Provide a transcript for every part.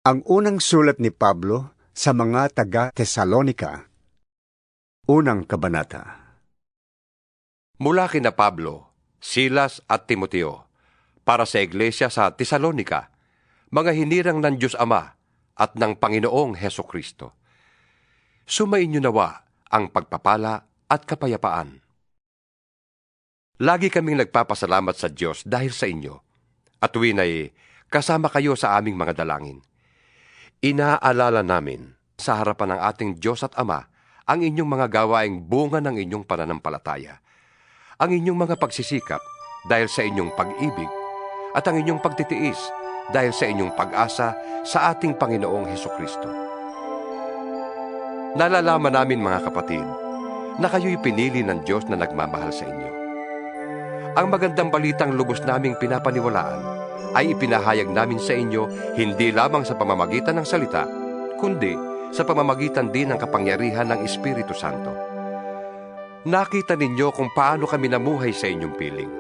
Ang unang sulat ni Pablo sa mga taga-Tesalonika. Unang kabanata. Mula kina Pablo, Silas at Timoteo, para sa iglesia sa Tesalonika, mga hinirang ng Diyos Ama at ng Panginoong Hesukristo. Sumainyo nawa ang pagpapala at kapayapaan. Lagi kaming nagpapasalamat sa Diyos dahil sa inyo, at tuwin ay kasama kayo sa aming mga dalangin. Inaalala namin sa harapan ng ating Diyos at Ama ang inyong mga gawaing bunga ng inyong pananampalataya, ang inyong mga pagsisikap dahil sa inyong pag-ibig, at ang inyong pagtitiis dahil sa inyong pag-asa sa ating Panginoong Hesukristo. Nalalaman namin, mga kapatid, na kayo'y pinili ng Diyos na nagmamahal sa inyo. Ang magandang balitang lubos naming pinapaniwalaan ay ipinahayag namin sa inyo hindi lamang sa pamamagitan ng salita, kundi sa pamamagitan din ng kapangyarihan ng Espiritu Santo. Nakita ninyo kung paano kami namuhay sa inyong piling.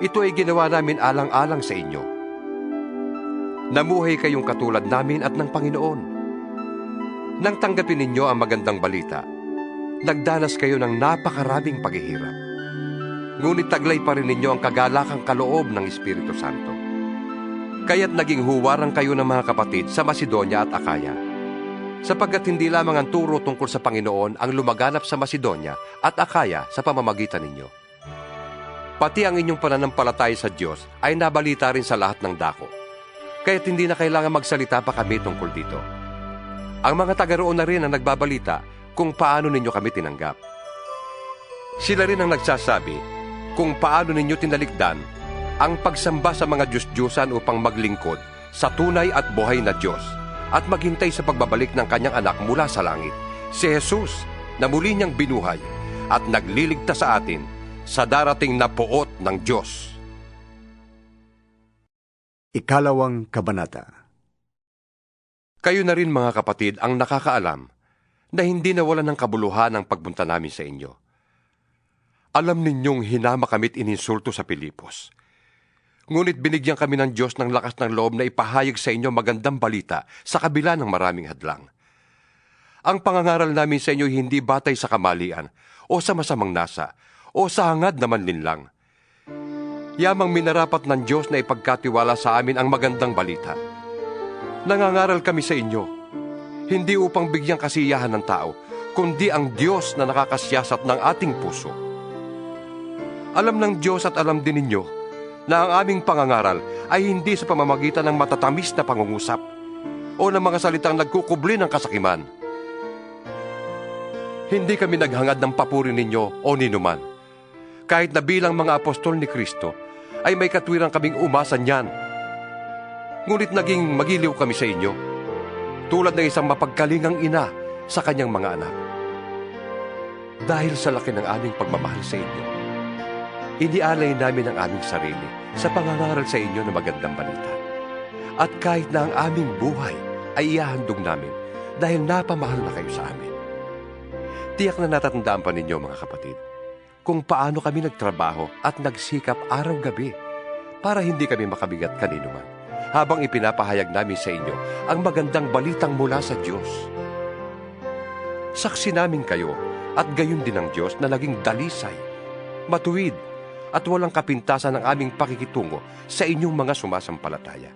Ito ay ginawa namin alang-alang sa inyo. Namuhay kayong katulad namin at ng Panginoon. Nang tanggapin ninyo ang magandang balita, nagdanas kayo ng napakaraming paghihirap. Ngunit taglay pa rin ninyo ang kagalakang kaloob ng Espiritu Santo. Kaya't naging huwarang kayo ng mga kapatid sa Macedonia at Akaya, sapagkat hindi lamang ang turo tungkol sa Panginoon ang lumaganap sa Macedonia at Akaya sa pamamagitan ninyo. Pati ang inyong pananampalataya sa Diyos ay nabalita rin sa lahat ng dako, kaya't hindi na kailangan magsalita pa kami tungkol dito. Ang mga taga-roon na rin ang nagbabalita kung paano ninyo kami tinanggap. Sila rin ang nagsasabi kung paano ninyo tinalikdan ang pagsamba sa mga Diyos-Diyosan upang maglingkod sa tunay at buhay na Diyos at maghintay sa pagbabalik ng kanyang anak mula sa langit, si Jesus, na muli niyang binuhay at nagliligtas sa atin sa darating na puot ng Diyos. Ikalawang kabanata. Kayo na rin, mga kapatid, ang nakakaalam na hindi nawalan ng kabuluhan ang pagpunta namin sa inyo. Alam ninyong hinama kami't ininsulto sa Pilipos. Ngunit binigyan kami ng Diyos ng lakas ng loob na ipahayag sa inyo magandang balita sa kabila ng maraming hadlang. Ang pangangaral namin sa inyo hindi batay sa kamalian o sa masamang nasa o sa hangad na manlinlang. Yamang minarapat ng Diyos na ipagkatiwala sa amin ang magandang balita. Nangangaral kami sa inyo, hindi upang bigyang kasiyahan ng tao, kundi ang Diyos na nakakasiyasat ng ating puso. Alam ng Diyos at alam din ninyo na ang aming pangangaral ay hindi sa pamamagitan ng matatamis na pangungusap o ng mga salitang nagkukubli ng kasakiman. Hindi kami naghangad ng papuri ninyo o ninuman. Kahit na bilang mga apostol ni Kristo, ay may katwirang kaming umasa niyan. Ngunit naging magiliw kami sa inyo, tulad ng isang mapagkalingang ina sa kanyang mga anak. Dahil sa laki ng aming pagmamahal sa inyo, inialay namin ang aming sarili sa pangangaral sa inyo ng magandang balita. At kahit na ang aming buhay ay ihahandog namin dahil napamahal na kayo sa amin. Tiyak na natatandaan pa ninyo, mga kapatid, kung paano kami nagtrabaho at nagsikap araw-gabi para hindi kami makabigat kanino man, habang ipinapahayag namin sa inyo ang magandang balitang mula sa Diyos. Saksi namin kayo at gayon din ang Diyos na naging dalisay, matuwid, at walang kapintasan ng aming pakikitungo sa inyong mga sumasampalataya.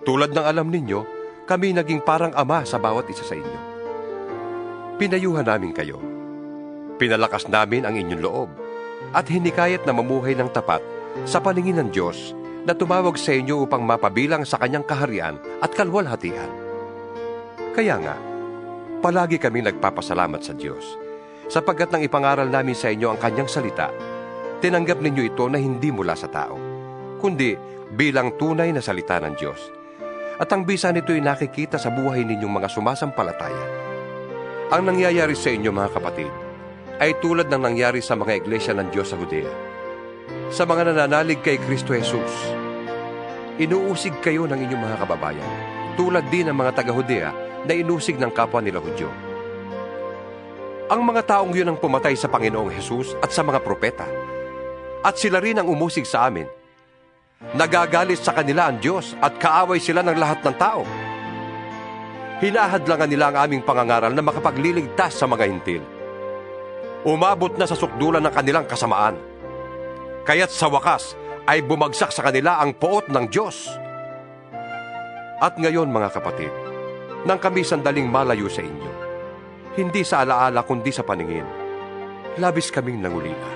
Tulad ng alam ninyo, kami naging parang ama sa bawat isa sa inyo. Pinayuhan namin kayo. Pinalakas namin ang inyong loob at hinikayat na mamuhay ng tapat sa paningin ng Diyos na tumawag sa inyo upang mapabilang sa kanyang kaharian at kalwalhatian. Kaya nga, palagi kami nagpapasalamat sa Diyos, sapagkat nang ipangaral namin sa inyo ang kanyang salita, tinanggap ninyo ito na hindi mula sa tao, kundi bilang tunay na salita ng Diyos. At ang bisa nito ay nakikita sa buhay ninyong mga sumasampalataya. Ang nangyayari sa inyo, mga kapatid, ay tulad ng nangyari sa mga iglesia ng Diyos sa Judea. Sa mga nananalig kay Kristo Jesus, inuusig kayo ng inyong mga kababayan, tulad din ng mga taga-Judea na inusig ng kapwa nila Hudyo. Ang mga taong yun ang pumatay sa Panginoong Jesus at sa mga propeta, at sila rin ang umusig sa amin. Nagagalit sa kanila ang Diyos at kaaway sila ng lahat ng tao. Hinahadlangan nila ang aming pangangaral na makapagliligtas sa mga hintil. Umabot na sa sukdulan ng kanilang kasamaan. Kaya't sa wakas ay bumagsak sa kanila ang poot ng Diyos. At ngayon mga kapatid, nang kami sandaling malayo sa inyo, hindi sa alaala kundi sa paningin, labis kaming nangulila.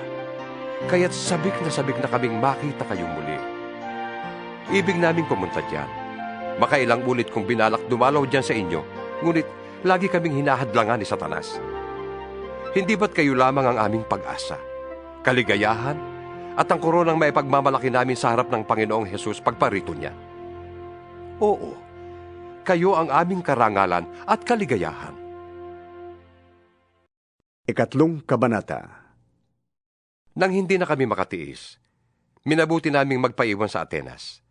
Kaya't sabik na kaming makita kayong muli. Ibig naming pumunta dyan. Makailang ulit kong binalak dumalaw dyan sa inyo, ngunit lagi kaming hinahadlangan ni Satanas. Hindi ba't kayo lamang ang aming pag-asa, kaligayahan, at ang koronang maipagmamalaki namin sa harap ng Panginoong Hesus pagparito niya? Oo, kayo ang aming karangalan at kaligayahan. Ikatlong kabanata. Nang hindi na kami makatiis, minabuti naming magpaiwan sa Atenas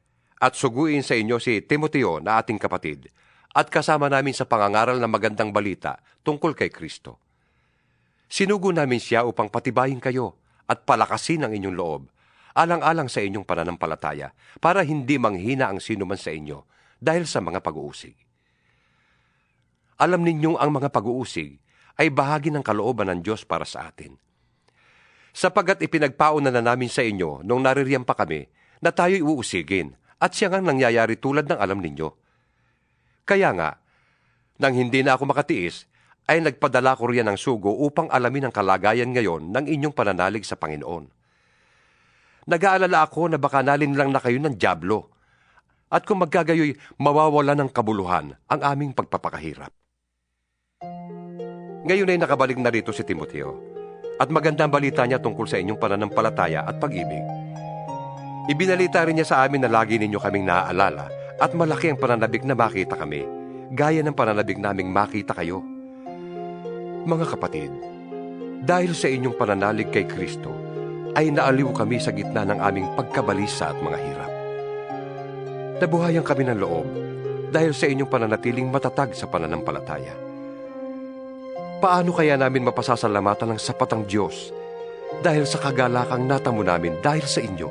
at suguin sa inyo si Timoteo na ating kapatid at kasama namin sa pangangaral ng magandang balita tungkol kay Kristo. Sinugo namin siya upang patibayin kayo at palakasin ang inyong loob, alang-alang sa inyong pananampalataya, para hindi manghina ang sino man sa inyo dahil sa mga pag-uusig. Alam ninyong ang mga pag-uusig ay bahagi ng kalooban ng Diyos para sa atin. Sapagkat ipinagpauna na namin sa inyo nung naririyan pa kami na tayo'y uusigin at siya ngang nangyayari tulad ng alam ninyo. Kaya nga, nang hindi na ako makatiis, ay nagpadala ko riyan ng sugo upang alamin ang kalagayan ngayon ng inyong pananalig sa Panginoon. Nag-aalala ako na baka nalinlang na kayo ng dyablo, at kung magkagayoy mawawala ng kabuluhan ang aming pagpapakahirap. Ngayon ay nakabalik na rito si Timoteo, at magandang balita niya tungkol sa inyong pananampalataya at pag-ibig. Ibinalita rin niya sa amin na lagi ninyo kaming naaalala at malaki ang pananabik na makita kami, gaya ng pananabik naming makita kayo. Mga kapatid, dahil sa inyong pananalig kay Kristo, ay naaliw kami sa gitna ng aming pagkabalisa at mga hirap. Nabuhayan kami ng loob dahil sa inyong pananatiling matatag sa pananampalataya. Paano kaya namin mapasasalamatan ng sapat ang Diyos dahil sa kagalakang natamo namin dahil sa inyo?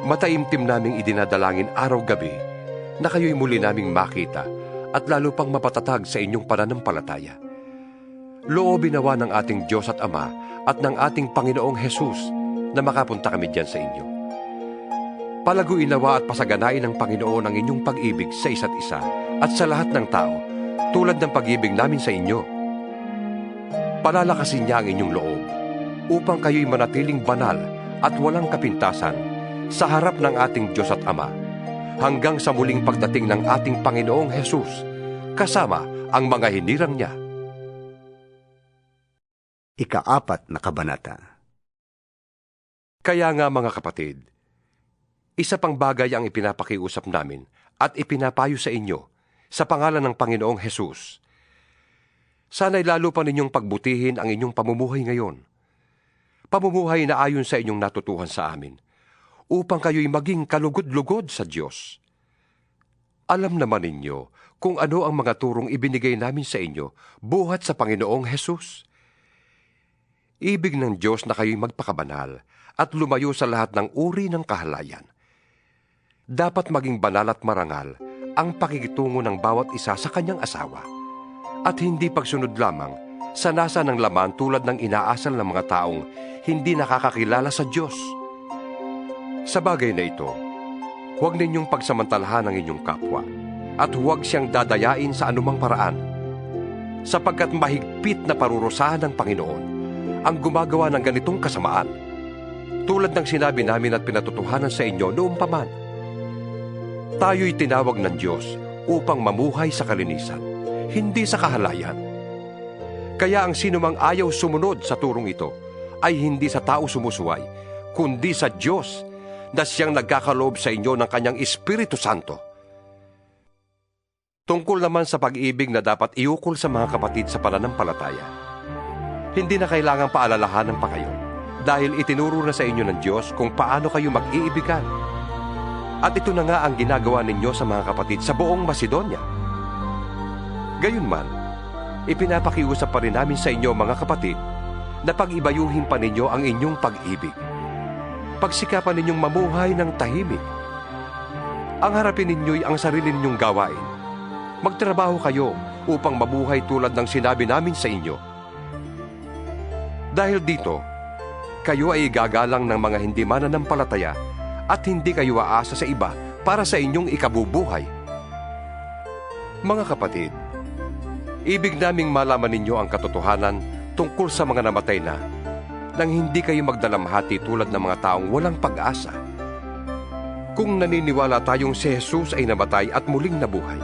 Mataimtim naming idinadalangin araw-gabi na kayo'y muli naming makita at lalo pang mapatatag sa inyong pananampalataya. Loobin nawa ng ating Diyos at Ama at ng ating Panginoong Hesus na makapunta kami diyan sa inyo. Palaguin nawa at pasaganain ng Panginoon ang inyong pag-ibig sa isa't isa at sa lahat ng tao, tulad ng pag-ibig namin sa inyo. Palalakasin niya ang inyong loob upang kayo'y manatiling banal at walang kapintasan sa harap ng ating Diyos at Ama hanggang sa muling pagdating ng ating Panginoong Hesus kasama ang mga hinirang niya. Ika-4 na kabanata. Kaya nga mga kapatid, isa pang bagay ang ipinapakiusap namin at ipinapayo sa inyo sa pangalan ng Panginoong Hesus. Sana'y lalo pa ninyong pagbutihin ang inyong pamumuhay ngayon. Pamumuhay na ayon sa inyong natutuhan sa amin, upang kayo'y maging kalugod-lugod sa Diyos. Alam naman ninyo kung ano ang mga turong ibinigay namin sa inyo buhat sa Panginoong Hesus. Ibig ng Diyos na kayo'y magpakabanal at lumayo sa lahat ng uri ng kahalayan. Dapat maging banal at marangal ang pakikitungo ng bawat isa sa kanyang asawa, at hindi pagsunod lamang sa nasa ng laman tulad ng inaasal ng mga taong hindi nakakakilala sa Diyos. Sa bagay na ito, huwag ninyong pagsamantalahan ang inyong kapwa, at huwag siyang dadayain sa anumang paraan, sapagkat mahigpit na parurusahan ng Panginoon ang gumagawa ng ganitong kasamaan, tulad ng sinabi namin at pinatutuhanan sa inyo noong paman. Tayo'y tinawag ng Diyos upang mamuhay sa kalinisan, hindi sa kahalayan. Kaya ang sinumang ayaw sumunod sa turong ito ay hindi sa tao sumusuway, kundi sa Diyos na siyang nagkakaloob sa inyo ng kanyang Espiritu Santo. Tungkol naman sa pag-ibig na dapat iukol sa mga kapatid sa pananampalataya, hindi na kailangang paalalahanan pa kayo dahil itinuro na sa inyo ng Diyos kung paano kayo mag-iibigan. At ito na nga ang ginagawa ninyo sa mga kapatid sa buong Macedonia. Gayunman, ipinapakiusap pa rin namin sa inyo mga kapatid na pag-ibayuhin pa ninyo ang inyong pag-ibig. pagsikapan ninyong mamuhay ng tahimik. Ang harapin ninyo'y ang sarili ninyong gawain. Magtrabaho kayo upang mabuhay tulad ng sinabi namin sa inyo. Dahil dito, kayo ay igagalang ng mga hindi mananampalataya at hindi kayo aasa sa iba para sa inyong ikabubuhay. Mga kapatid, ibig naming malaman ninyo ang katotohanan tungkol sa mga namatay na, nang hindi kayo magdalamhati tulad ng mga taong walang pag-asa. Kung naniniwala tayong si Jesus ay namatay at muling nabuhay,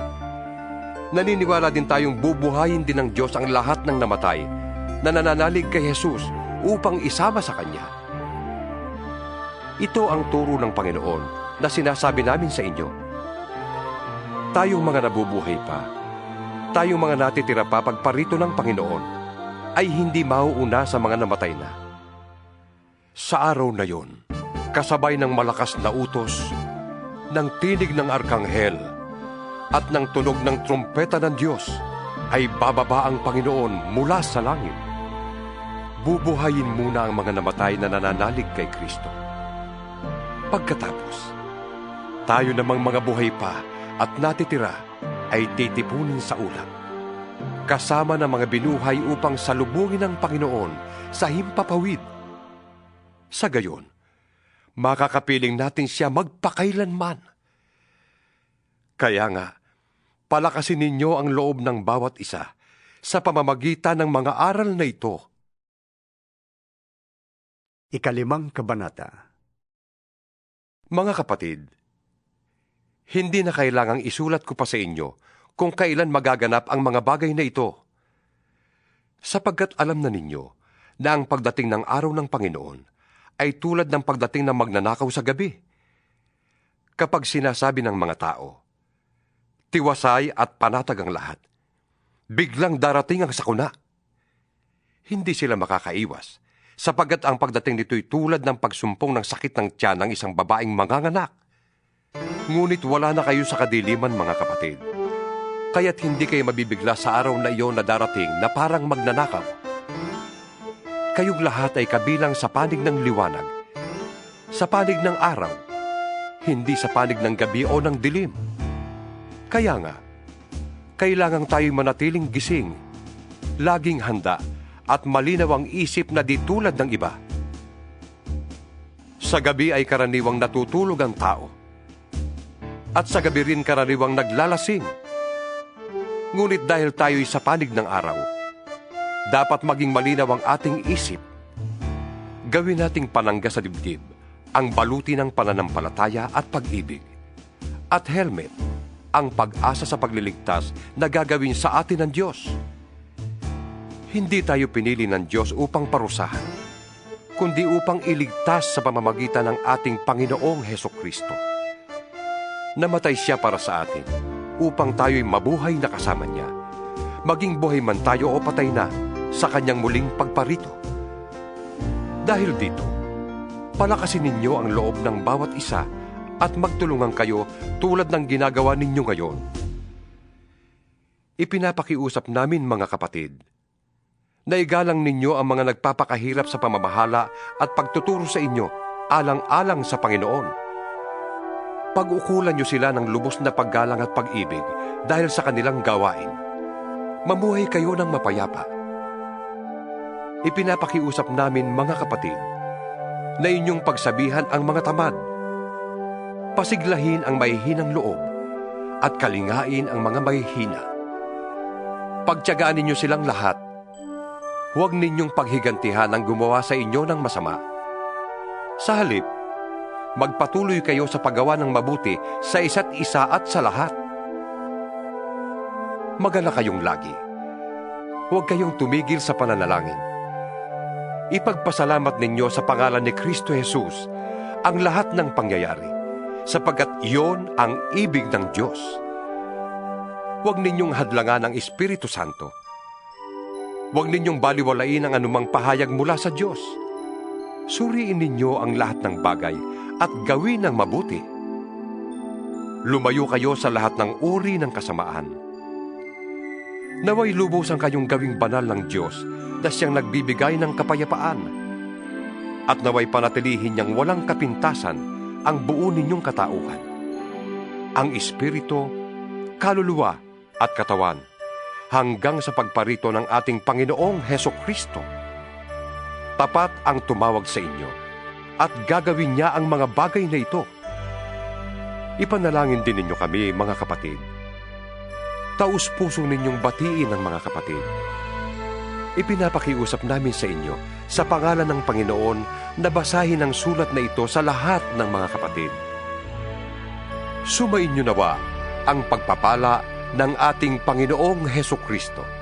naniniwala din tayong bubuhayin din ng Diyos ang lahat ng namatay na nananalig kay Jesus upang isama sa Kanya. Ito ang turo ng Panginoon na sinasabi namin sa inyo. Tayong mga nabubuhay pa, tayong mga natitira pa pagparito ng Panginoon, ay hindi mauuna sa mga namatay na. Sa araw na yon, kasabay ng malakas na utos, ng tinig ng arkanghel, at ng tunog ng trumpeta ng Diyos, ay bababa ang Panginoon mula sa langit. Bubuhayin muna ang mga namatay na nananalig kay Kristo. Pagkatapos, tayo namang mga buhay pa at natitira ay titipunin sa ulap, kasama ng mga binuhay upang salubungin ang Panginoon sa himpapawid. Sa gayon, makakapiling natin siya magpakailanman. Kaya nga, palakasin ninyo ang loob ng bawat isa sa pamamagitan ng mga aral na ito. 5 Kabanata. Mga kapatid, hindi na kailangang isulat ko pa sa inyo kung kailan magaganap ang mga bagay na ito. Sapagkat alam na ninyo na ang pagdating ng araw ng Panginoon ay tulad ng pagdating ng magnanakaw sa gabi. Kapag sinasabi ng mga tao, tiwasay at panatag ang lahat, biglang darating ang sakuna. Hindi sila makakaiwas, sapagkat ang pagdating nito'y tulad ng pagsumpong ng sakit ng tiyan ng isang babaeng manganganak. Ngunit wala na kayo sa kadiliman, mga kapatid. Kaya't hindi kayo mabibigla sa araw na iyon na darating na parang magnanakaw. Kayong lahat ay kabilang sa panig ng liwanag, sa panig ng araw, hindi sa panig ng gabi o ng dilim. Kaya nga, kailangang tayo'y manatiling gising, laging handa, at malinaw ang isip na di tulad ng iba. Sa gabi ay karaniwang natutulog ang tao, at sa gabi rin karaniwang naglalasing. Ngunit dahil tayo'y sa panig ng araw, dapat maging malinaw ang ating isip. Gawin nating panangga sa dibdib ang baluti ng pananampalataya at pag-ibig, at helmet ang pag-asa sa pagliligtas na gagawin sa atin ng Diyos. Hindi tayo pinili ng Diyos upang parusahan, kundi upang iligtas sa pamamagitan ng ating Panginoong Hesukristo. Namatay siya para sa atin, upang tayo'y mabuhay na kasama niya, maging buhay man tayo o patay na, sa kanyang muling pagparito. Dahil dito, palakasin ninyo ang loob ng bawat isa at magtulungan kayo tulad ng ginagawa ninyo ngayon. Ipinapakiusap namin, mga kapatid, na igalang ninyo ang mga nagpapakahirap sa pamamahala at pagtuturo sa inyo alang-alang sa Panginoon. Pag-ukulan nyo sila ng lubos na paggalang at pag-ibig dahil sa kanilang gawain. Mamuhay kayo ng mapayapa. Ipinapakiusap namin, mga kapatid, na inyong pagsabihan ang mga tamad, pasiglahin ang mahihinang loob, at kalingain ang mga mahihina. Pagtiyagaan ninyo silang lahat. Huwag ninyong paghigantihan ang gumawa sa inyo ng masama. Sa halip, magpatuloy kayo sa paggawa ng mabuti sa isa't isa at sa lahat. Magalak kayong lagi. Huwag kayong tumigil sa pananalangin. Ipagpasalamat ninyo sa pangalan ni Kristo Jesus ang lahat ng pangyayari, sapagkat iyon ang ibig ng Diyos. Huwag ninyong hadlangan ang Espiritu Santo. Huwag ninyong baliwalain ang anumang pahayag mula sa Diyos. Suriin ninyo ang lahat ng bagay at gawin ang mabuti. Lumayo kayo sa lahat ng uri ng kasamaan. Naway lubusan kayong gawing banal ng Diyos na siyang nagbibigay ng kapayapaan. at naway panatilihin niyang walang kapintasan ang buo ninyong katauhan. Ang espiritu, kaluluwa at katawan, hanggang sa pagparito ng ating Panginoong Hesukristo. Tapat ang tumawag sa inyo, at gagawin niya ang mga bagay na ito. Ipanalangin din ninyo kami, mga kapatid. Taus-puso ninyong batiin ang mga kapatid. Ipinapakiusap namin sa inyo, sa pangalan ng Panginoon, na basahin ang sulat na ito sa lahat ng mga kapatid. Sumainyo nawa ang pagpapala ng ating Panginoong Hesukristo